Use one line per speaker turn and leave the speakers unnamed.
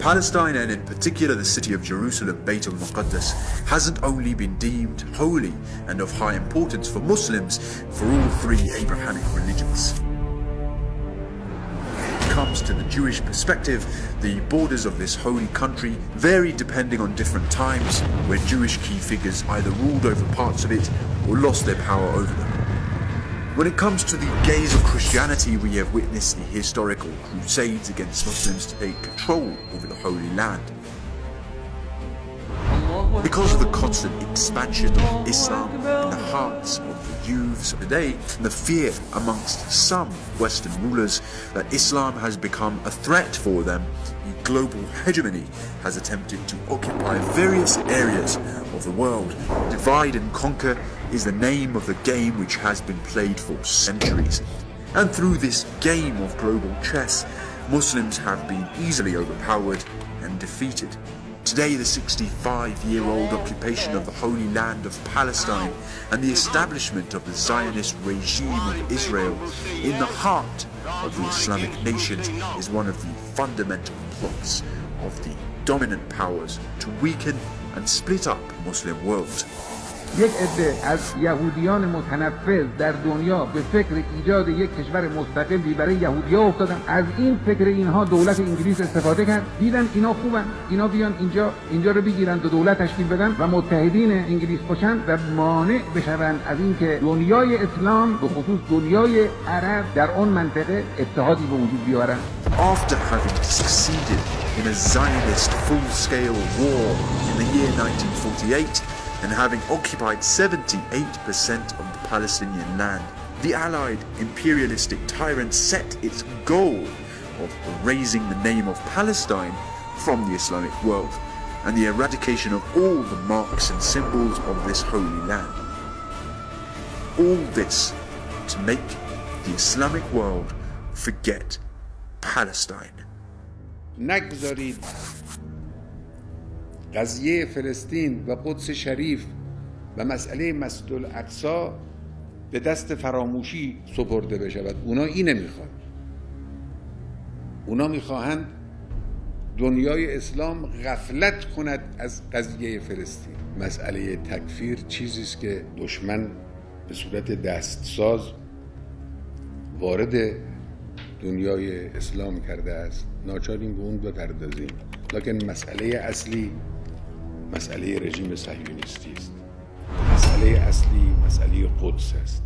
Palestine, and in particular the city of Jerusalem, Bayt al-Muqaddas, hasn't only been deemed holy and of high importance for Muslims for all three Abrahamic religions. When it comes to the Jewish perspective, the borders of this holy country vary depending on different times where Jewish key figures either ruled over parts of it or lost their power over them. When it comes to the gaze of Christianity, we have witnessed the historical crusades against Muslims to take control over the Holy Land. Because of the constant expansion of Islam in the hearts of the youths of today, and the fear amongst some Western rulers that Islam has become a threat for them, the global hegemony has attempted to occupy various areas of the world. Divide and conquer is the name of the game which has been played for centuries. And through this game of global chess, Muslims have been easily overpowered and defeated. Today, the 65-year-old occupation of the Holy Land of Palestine and the establishment of the Zionist regime of Israel in the heart of the Islamic nations is one of the fundamental plots of the dominant powers to weaken and split up Muslim world.
یک عده از یهودیان متنفذ در دنیا به فکر ایجاد یک کشور مستقلی برای یهودی‌ها افتادن. از این فکر اینها دولت انگلیس استفاده کرد. دیدن اینا خوبن، اینا بیان اینجا رو بگیرن و دولت تشکیل بدن و متحدین انگلیس باشن و مانع بشن از اینکه دنیای اسلام به خصوص دنیای عرب در اون منطقه اتحادی به وجود بیارن.
After having succeeded in a Zionist full-scale war in the year 1948, and having occupied 78% of the Palestinian land, the Allied imperialistic tyrant set its goal of erasing the name of Palestine from the Islamic world and the eradication of all the marks and symbols of this holy land. All this to make the Islamic world forget Palestine.
نگذارید قضیه فلسطین و قدس شریف و مسئله مسجد الاقصی به دست فراموشی سپرده بشود. اونا اینه میخوان. اونا میخواهند دنیای اسلام غفلت کند از قضیه فلسطین. مسئله تکفیر چیزی است که دشمن به صورت دستساز وارد دنیای اسلام کرده است. ناچاریم به اون بپردازیم. لکن مسئله اصلی مسئله رژیم صهیونیستی است. مسئله اصلی مسئله قدس است.